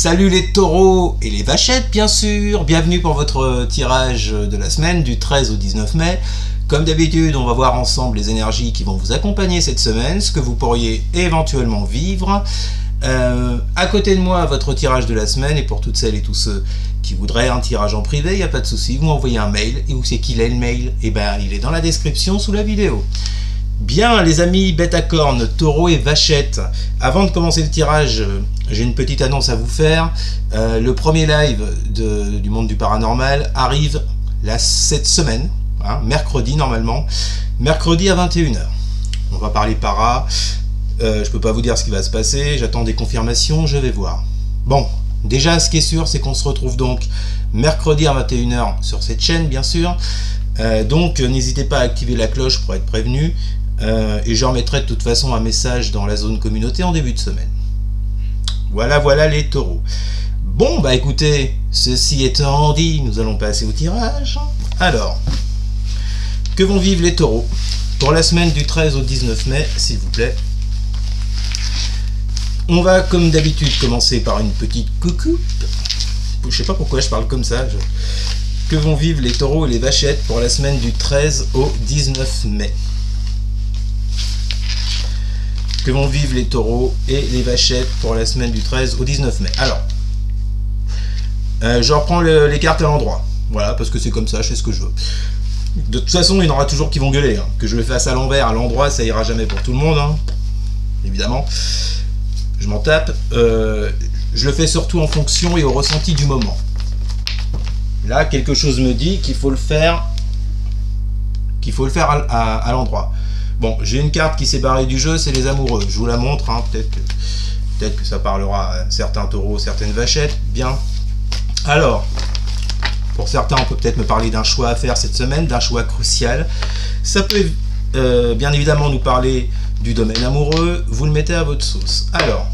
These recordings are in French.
Salut les taureaux et les vachettes bien sûr, bienvenue pour votre tirage de la semaine du 13 au 19 mai. Comme d'habitude, on va voir ensemble les énergies qui vont vous accompagner cette semaine, ce que vous pourriez éventuellement vivre. À côté de moi, votre tirage de la semaine, et pour toutes celles et tous ceux qui voudraient un tirage en privé, il n'y a pas de souci, vous m'envoyez un mail. Et où c'est qu'il est le mail? Eh bien, il est dans la description sous la vidéo. Bien les amis bêtes à cornes, taureaux et vachettes, avant de commencer le tirage, j'ai une petite annonce à vous faire. Le premier live du monde du paranormal arrive cette semaine, hein, mercredi normalement, mercredi à 21 h. On va parler para, je peux pas vous dire ce qui va se passer, j'attends des confirmations, je vais voir. Bon, déjà ce qui est sûr, c'est qu'on se retrouve donc mercredi à 21 h sur cette chaîne bien sûr. Donc n'hésitez pas à activer la cloche pour être prévenu. Et je remettrai de toute façon un message dans la zone communauté en début de semaine. Voilà les taureaux. Bon bah écoutez, ceci étant dit, nous allons passer au tirage. Alors, que vont vivre les taureaux pour la semaine du 13 au 19 mai, s'il vous plaît. On va comme d'habitude commencer par une petite coucou. Je sais pas pourquoi je parle comme ça. Que vont vivre les taureaux et les vachettes pour la semaine du 13 au 19 mai. Que vont vivre les taureaux et les vachettes pour la semaine du 13 au 19 mai. Alors, je reprends les cartes à l'endroit. Voilà, parce que c'est comme ça, je fais ce que je veux. De toute façon, il y en aura toujours qui vont gueuler. Hein. Que je le fasse à l'envers, à l'endroit, ça ira jamais pour tout le monde. Hein. Évidemment. Je m'en tape. Je le fais surtout en fonction et au ressenti du moment. Là, quelque chose me dit qu'il faut le faire à l'endroit. Bon, j'ai une carte qui s'est barrée du jeu, c'est les amoureux. Je vous la montre, hein, peut-être que ça parlera à certains taureaux, certaines vachettes. Bien. Alors, pour certains, on peut peut-être me parler d'un choix à faire cette semaine, d'un choix crucial. Ça peut bien évidemment nous parler du domaine amoureux. Vous le mettez à votre sauce. Alors,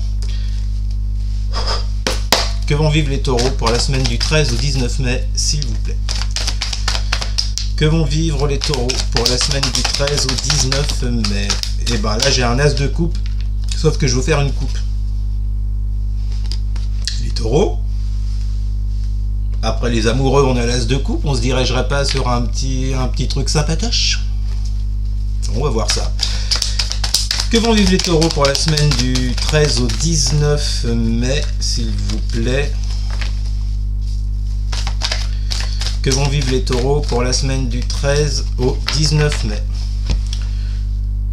que vont vivre les taureaux pour la semaine du 13 au 19 mai, s'il vous plaît? Que vont vivre les taureaux pour la semaine du 13 au 19 mai? Et ben là j'ai un as de coupe, sauf que je veux faire une coupe. Les taureaux. Après les amoureux, on a l'as de coupe. On se dirigerait pas sur un petit truc sympatoche? On va voir ça. Que vont vivre les taureaux pour la semaine du 13 au 19 mai, s'il vous plaît? Que vont vivre les taureaux pour la semaine du 13 au 19 mai?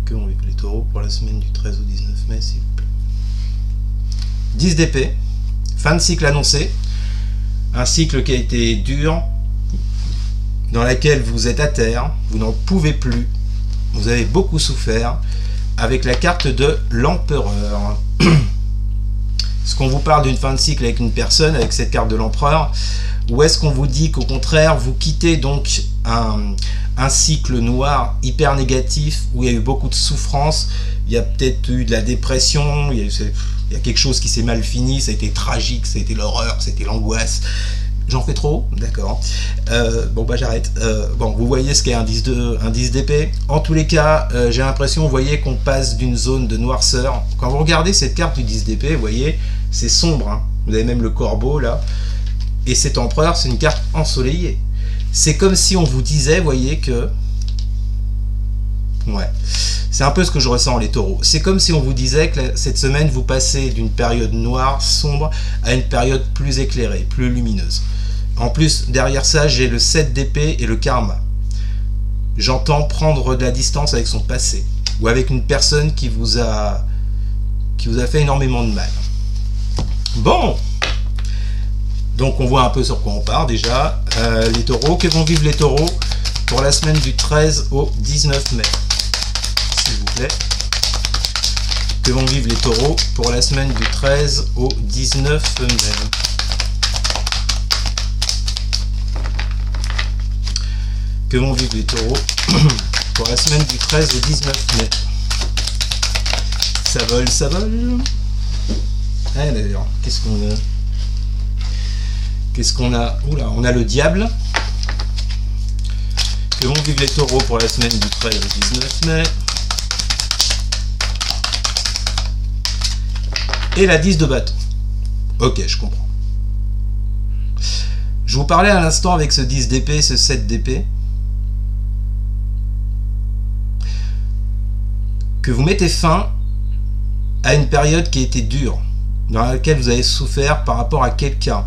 Que vont vivre les taureaux pour la semaine du 13 au 19 mai, s'il vous plaît? 10 d'épée, fin de cycle annoncé. Un cycle qui a été dur, dans lequel vous êtes à terre, vous n'en pouvez plus, vous avez beaucoup souffert, avec la carte de l'empereur. Est-ce qu'on vous parle d'une fin de cycle avec une personne, avec cette carte de l'empereur? Ou est-ce qu'on vous dit qu'au contraire, vous quittez donc un cycle noir hyper négatif où il y a eu beaucoup de souffrance, il y a peut-être eu de la dépression, il y a quelque chose qui s'est mal fini, ça a été tragique, ça a été l'horreur, c'était l'angoisse. J'en fais trop? D'accord. Bon bah j'arrête. Bon, vous voyez ce qu'est un 10 d'épée. En tous les cas, j'ai l'impression, vous voyez, qu'on passe d'une zone de noirceur. Quand vous regardez cette carte du 10 d'épée, vous voyez, c'est sombre. Hein. Vous avez même le corbeau là. Et cet empereur, c'est une carte ensoleillée. C'est comme si on vous disait, vous voyez, que... Ouais, c'est un peu ce que je ressens, les taureaux. C'est comme si on vous disait que cette semaine, vous passez d'une période noire, sombre, à une période plus éclairée, plus lumineuse. En plus, derrière ça, j'ai le 7 d'épée et le karma. J'entends prendre de la distance avec son passé, ou avec une personne qui vous a fait énormément de mal. Bon, donc on voit un peu sur quoi on part déjà. Les taureaux, que vont vivre les taureaux pour la semaine du 13 au 19 mai, s'il vous plaît? Que vont vivre les taureaux pour la semaine du 13 au 19 mai? Que vont vivre les taureaux pour la semaine du 13 au 19 mai? Ça vole, ça vole. Ah d'ailleurs, qu'est-ce qu'on a? Qu'est-ce qu'on a? Oula, on a le diable. Que vont vivre les taureaux pour la semaine du 13 au 19 mai? Et la 10 de bâton. Ok, je comprends. Je vous parlais à l'instant avec ce 10 d'épée, ce 7 d'épée, que vous mettez fin à une période qui a été dure, dans laquelle vous avez souffert par rapport à quelqu'un.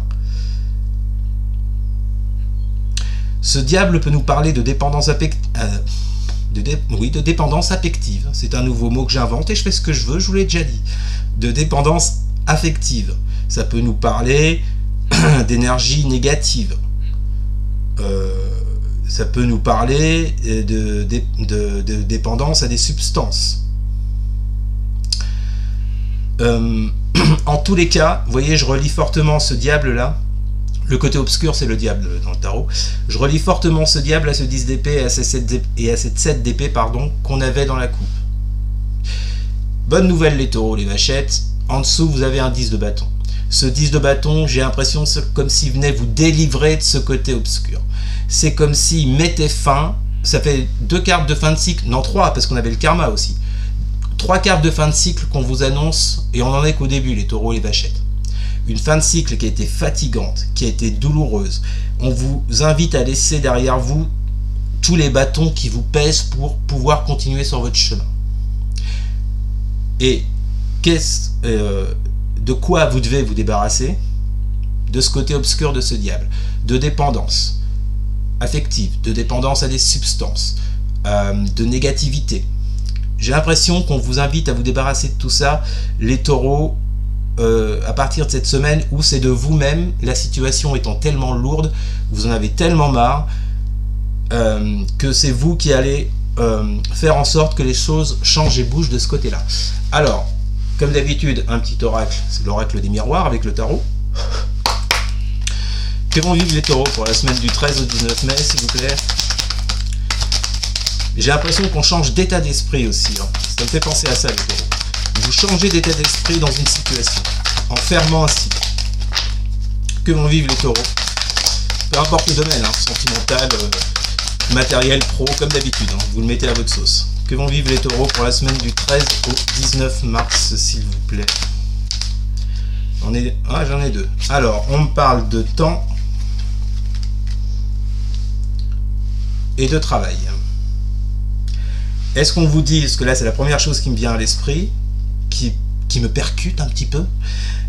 Ce diable peut nous parler de dépendance affective. De dépendance affective. C'est un nouveau mot que j'invente et je fais ce que je veux, je vous l'ai déjà dit. De dépendance affective. Ça peut nous parler d'énergie négative. Ça peut nous parler de dépendance à des substances. En tous les cas, vous voyez, je relis fortement ce diable-là. Le côté obscur, c'est le diable dans le tarot. Je relis fortement ce diable à ce 10 d'épée et à cette 7 d'épée, pardon, qu'on avait dans la coupe. Bonne nouvelle les taureaux, les vachettes. En dessous, vous avez un 10 de bâton. Ce 10 de bâton, j'ai l'impression que c'est comme s'il venait vous délivrer de ce côté obscur. C'est comme s'il mettait fin. Ça fait 2 cartes de fin de cycle. Non, 3, parce qu'on avait le karma aussi. 3 cartes de fin de cycle qu'on vous annonce, et on en est qu'au début, les taureaux, les vachettes. Une fin de cycle qui a été fatigante, qui a été douloureuse. On vous invite à laisser derrière vous tous les bâtons qui vous pèsent pour pouvoir continuer sur votre chemin. Et de quoi vous devez vous débarrasser? De ce côté obscur de ce diable. De dépendance affective, de dépendance à des substances, de négativité. J'ai l'impression qu'on vous invite à vous débarrasser de tout ça, les taureaux, à partir de cette semaine où c'est de vous-même, la situation étant tellement lourde, vous en avez tellement marre, que c'est vous qui allez faire en sorte que les choses changent et bougent de ce côté-là. Alors, comme d'habitude, un petit oracle, c'est l'oracle des miroirs avec le tarot. Que vont vivre les taureaux pour la semaine du 13 au 19 mai, s'il vous plaît? J'ai l'impression qu'on change d'état d'esprit aussi, hein. Ça me fait penser à ça, les taureaux. Vous changez d'état d'esprit dans une situation, en fermant un cycle. Que vont vivre les taureaux? Peu importe le domaine, hein, sentimental, matériel, pro, comme d'habitude, hein, vous le mettez à votre sauce. Que vont vivre les taureaux pour la semaine du 13 au 19 mars, s'il vous plaît? J'en ai 2. Alors, on me parle de temps et de travail. Est-ce qu'on vous dit, parce que là c'est la première chose qui me vient à l'esprit, qui me percute un petit peu,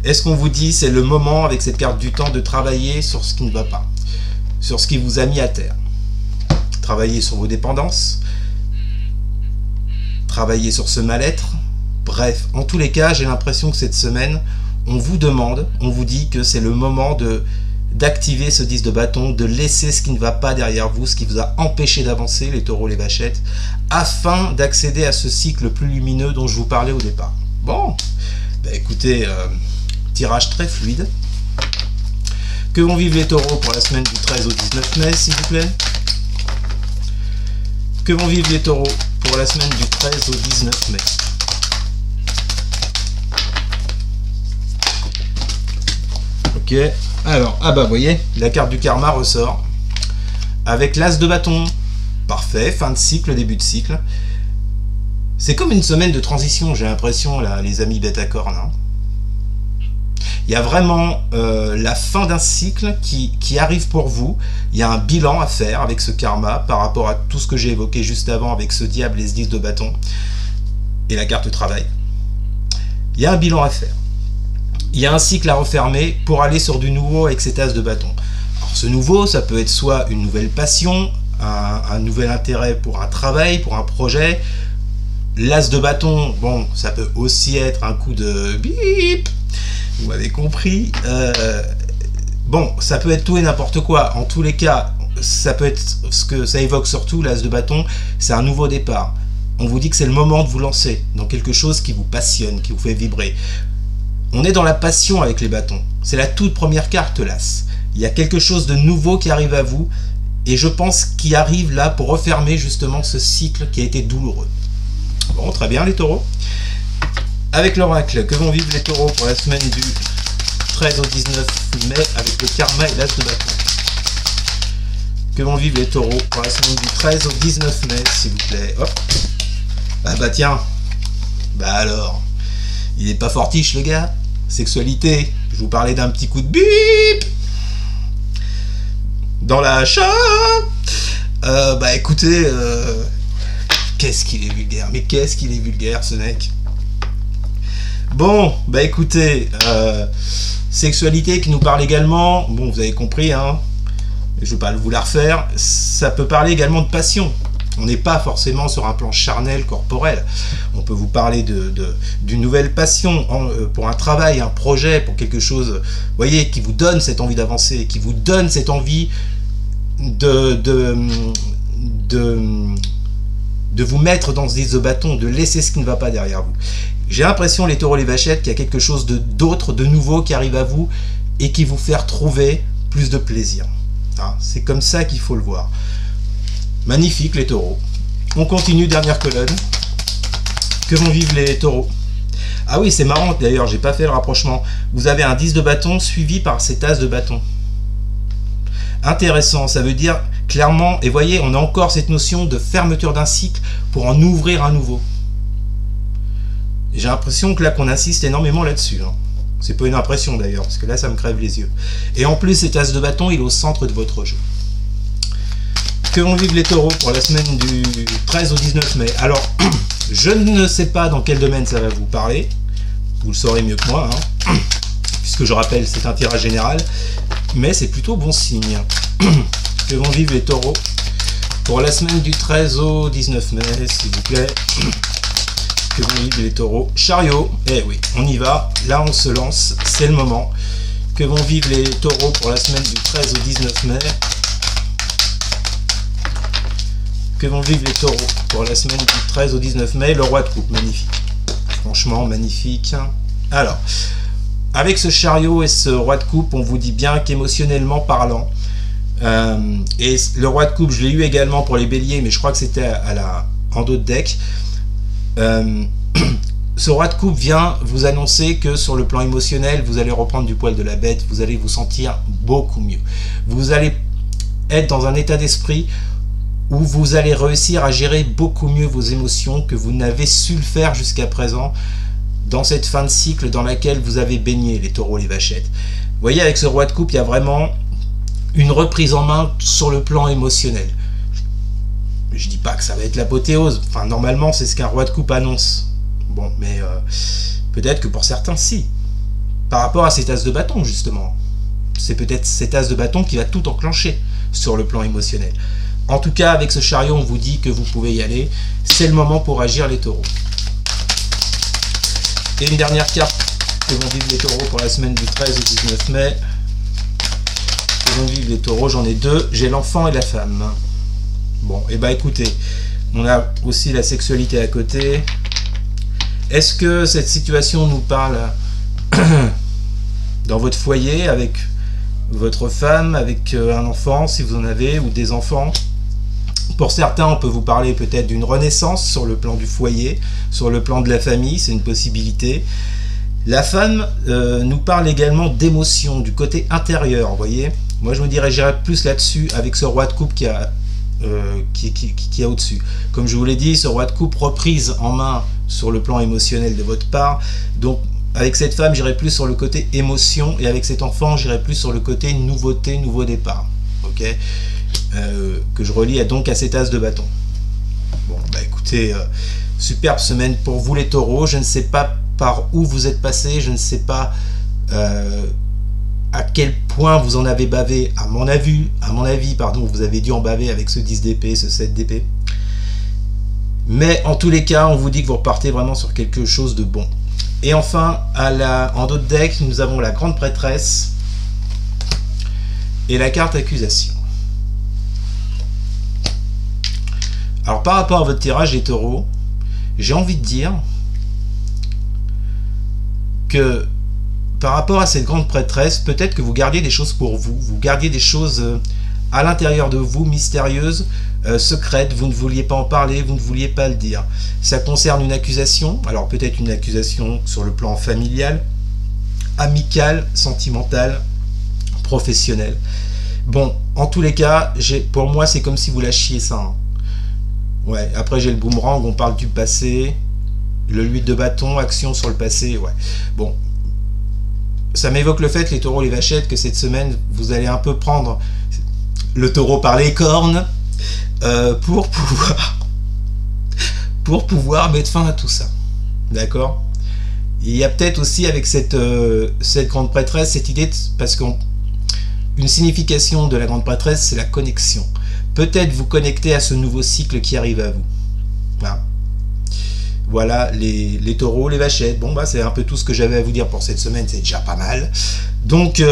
est-ce qu'on vous dit c'est le moment avec cette carte du temps de travailler sur ce qui ne va pas, sur ce qui vous a mis à terre, travailler sur vos dépendances, travailler sur ce mal-être, bref, en tous les cas j'ai l'impression que cette semaine on vous demande, on vous dit que c'est le moment d'activer ce 10 de bâton, de laisser ce qui ne va pas derrière vous, ce qui vous a empêché d'avancer, les taureaux, les vachettes, afin d'accéder à ce cycle plus lumineux dont je vous parlais au départ. Bon, bah écoutez, tirage très fluide. Que vont vivre les taureaux pour la semaine du 13 au 19 mai, s'il vous plaît? Que vont vivre les taureaux pour la semaine du 13 au 19 mai? Ok, alors, ah bah vous voyez, la carte du karma ressort avec l'as de bâton. Parfait, fin de cycle, début de cycle. C'est comme une semaine de transition, j'ai l'impression, là, les amis bêta-cornes. Hein. Il y a vraiment la fin d'un cycle qui arrive pour vous. Il y a un bilan à faire avec ce karma par rapport à tout ce que j'ai évoqué juste avant avec ce diable et ce 10 de bâton et la carte travail. Il y a un bilan à faire. Il y a un cycle à refermer pour aller sur du nouveau avec cet as de bâton. Alors, ce nouveau, ça peut être soit une nouvelle passion, un nouvel intérêt pour un travail, pour un projet. L'as de bâton, bon, ça peut aussi être un coup de bip, vous m'avez compris. Bon, ça peut être tout et n'importe quoi. En tous les cas, ça peut être ce que ça évoque surtout, l'as de bâton, c'est un nouveau départ. On vous dit que c'est le moment de vous lancer dans quelque chose qui vous passionne, qui vous fait vibrer. On est dans la passion avec les bâtons. C'est la toute première carte, l'as. Il y a quelque chose de nouveau qui arrive à vous, et je pense qu'il arrive là pour refermer justement ce cycle qui a été douloureux. Bon, très bien les taureaux. Avec l'oracle, que vont vivre les taureaux pour la semaine du 13 au 19 mai avec le karma et l'as de bâton? Que vont vivre les taureaux pour la semaine du 13 au 19 mai, s'il vous plaît? Hop. Ah bah tiens. Bah alors. Il est pas fortiche le gars. Sexualité. je vous parlais d'un petit coup de bip dans la chatte. Bah écoutez, qu'est-ce qu'il est vulgaire, mais qu'est-ce qu'il est vulgaire ce mec. Bon, bah écoutez, sexualité qui nous parle également, bon vous avez compris, hein, je ne vais pas vous la refaire, ça peut parler également de passion. On n'est pas forcément sur un plan charnel, corporel. On peut vous parler d'une nouvelle passion pour un travail, un projet, pour quelque chose, vous voyez, qui vous donne cette envie d'avancer, qui vous donne cette envie de vous mettre dans ce 10 de bâton, de laisser ce qui ne va pas derrière vous. J'ai l'impression, les taureaux, les vachettes, qu'il y a quelque chose d'autre, de nouveau qui arrive à vous et qui vous fait retrouver plus de plaisir. Hein, c'est comme ça qu'il faut le voir. Magnifique les taureaux. On continue, dernière colonne. Que vont vivre les taureaux? Ah oui, c'est marrant d'ailleurs, j'ai pas fait le rapprochement. Vous avez un 10 de bâton suivi par cet as de bâton. Intéressant, ça veut dire clairement, et voyez, on a encore cette notion de fermeture d'un cycle pour en ouvrir un nouveau. J'ai l'impression que là qu'on insiste énormément là-dessus. Hein. C'est pas une impression d'ailleurs, parce que là ça me crève les yeux. Et en plus, cet as de bâton, il est au centre de votre jeu. Que vont vivre les taureaux pour la semaine du 13 au 19 mai? Alors, je ne sais pas dans quel domaine ça va vous parler. Vous le saurez mieux que moi, hein, puisque je rappelle, c'est un tirage général. Mais c'est plutôt bon signe. Que vont vivre les taureaux pour la semaine du 13 au 19 mai, s'il vous plaît? Que vont vivre les taureaux? Chariot, eh oui, on y va. Là, on se lance, c'est le moment. Que vont vivre les taureaux pour la semaine du 13 au 19 mai? Que vont vivre les taureaux pour la semaine du 13 au 19 mai? Le roi de coupe, magnifique. Franchement, magnifique. Alors, avec ce chariot et ce roi de coupe, on vous dit bien qu'émotionnellement parlant, et le roi de coupe, je l'ai eu également pour les béliers, mais je crois que c'était en dos de deck. Ce roi de coupe vient vous annoncer que sur le plan émotionnel, vous allez reprendre du poil de la bête, vous allez vous sentir beaucoup mieux. Vous allez être dans un état d'esprit où vous allez réussir à gérer beaucoup mieux vos émotions que vous n'avez su le faire jusqu'à présent dans cette fin de cycle dans laquelle vous avez baigné, les taureaux, les vachettes. Vous voyez, avec ce roi de coupe, il y a vraiment une reprise en main sur le plan émotionnel. Je dis pas que ça va être l'apothéose, enfin normalement c'est ce qu'un roi de coupe annonce. Bon, mais peut-être que pour certains, si. Par rapport à cet as de bâton, justement. C'est peut-être cet as de bâton qui va tout enclencher sur le plan émotionnel. En tout cas, avec ce chariot, on vous dit que vous pouvez y aller. C'est le moment pour agir, les taureaux. Et une dernière carte que vont vivre les taureaux pour la semaine du 13 au 19 mai. Que vont vivre les taureaux, j'en ai deux. J'ai l'enfant et la femme. Bon, et bah écoutez, on a aussi la sexualité à côté. Est-ce que cette situation nous parle dans votre foyer, avec votre femme, avec un enfant, si vous en avez, ou des enfants? Pour certains, on peut vous parler peut-être d'une renaissance sur le plan du foyer, sur le plan de la famille, c'est une possibilité. La femme nous parle également d'émotions, du côté intérieur, vous voyez. Moi, je me dirigerais plus là-dessus avec ce roi de coupe qui a au-dessus. Comme je vous l'ai dit, ce roi de coupe reprise en main sur le plan émotionnel de votre part. Donc, avec cette femme, j'irai plus sur le côté émotion, et avec cet enfant, j'irai plus sur le côté nouveauté, nouveau départ. Ok, que je relie donc à cet as de bâton. Bon, bah écoutez, superbe semaine pour vous les taureaux. Je ne sais pas par où vous êtes passé, je ne sais pas à quel point vous en avez bavé. À mon avis, vous avez dû en baver avec ce 10 d'épée, ce 7 d'épée. Mais en tous les cas, on vous dit que vous repartez vraiment sur quelque chose de bon. Et enfin, en dos de deck, nous avons la grande prêtresse et la carte accusation. Alors par rapport à votre tirage les taureaux, j'ai envie de dire que par rapport à cette grande prêtresse, peut-être que vous gardiez des choses pour vous, vous gardiez des choses à l'intérieur de vous, mystérieuses, secrètes, vous ne vouliez pas en parler, vous ne vouliez pas le dire. Ça concerne une accusation, alors peut-être une accusation sur le plan familial, amical, sentimental, professionnel. Bon, en tous les cas, pour moi, c'est comme si vous lâchiez ça. Hein. Ouais, après j'ai le boomerang, on parle du passé, le 8 de bâton, action sur le passé, ouais. Bon, ça m'évoque le fait, les taureaux, les vachettes, que cette semaine, vous allez un peu prendre le taureau par les cornes pour pouvoir mettre fin à tout ça. D'accord? Il y a peut-être aussi avec cette grande prêtresse, cette idée, parce qu'une signification de la grande prêtresse, c'est la connexion. Peut-être vous connecter à ce nouveau cycle qui arrive à vous. Voilà, les taureaux, les vachettes. Bon, c'est un peu tout ce que j'avais à vous dire pour cette semaine, c'est déjà pas mal. Donc,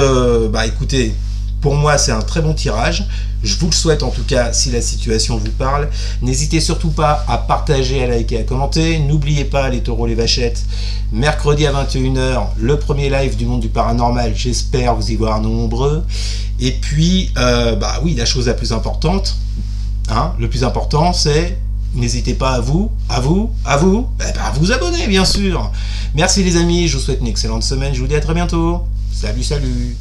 écoutez, pour moi, c'est un très bon tirage. Je vous le souhaite en tout cas, si la situation vous parle. N'hésitez surtout pas à partager, à liker, à commenter. N'oubliez pas, les taureaux, les vachettes, mercredi à 21h, le premier live du monde du paranormal. J'espère vous y voir nombreux. Et puis, oui, la chose la plus importante, le plus important, c'est... N'hésitez pas à vous abonner, bien sûr. Merci les amis, je vous souhaite une excellente semaine. Je vous dis à très bientôt. Salut, salut.